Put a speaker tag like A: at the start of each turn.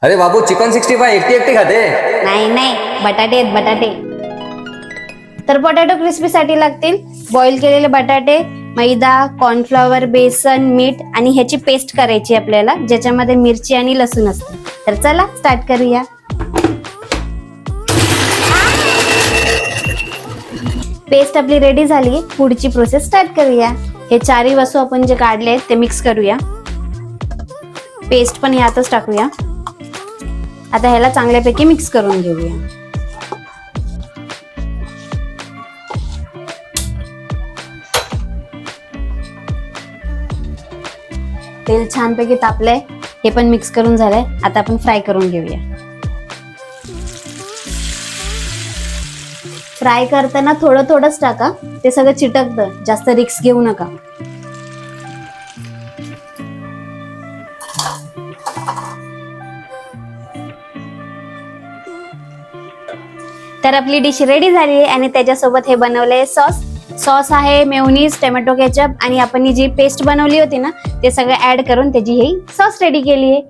A: अरे बाबू, चिकन 65 एकटी एकटी खाते?
B: नाही नाही, बटाटे आहेत बटाटे. तर पोटॅटो क्रिस्पीसाठी लागतील बॉईल केलेले बटाटे, मैदा, कॉर्नफ्लॉवर, बेसन, मीठ आणि ह्याची पेस्ट करायची आपल्याला, ज्याच्यामध्ये मिरची आणि लसूण असते. तर चला स्टार्ट करूया. पेस्ट आपली रेडी झाली, पुढची प्रोसेस स्टार्ट करूया. हे चारही वस्तू आपण जे काढले ते मिक्स करूया. पेस्ट पण यातच टाकूया. आता ह्याला चांगल्यापैकी मिक्स करून घेऊया. तेल छानपैकी तापलंय, हे पण मिक्स करून झालंय. आता आपण फ्राय करून घेऊया. फ्राय करताना थोडं थोडंच टाका, ते सगळं चिटकतं, जास्त रिस्क घेऊ नका. तर आपली डिश रेडी झाली आहे आणि त्याच्यासोबत हे बनवलंय सॉस आहे मेयोनीज, टोमॅटो केचप आणि आपण जी पेस्ट बनवली होती ना ते सगळं ऍड करून त्याची ही सॉस रेडी केली आहे.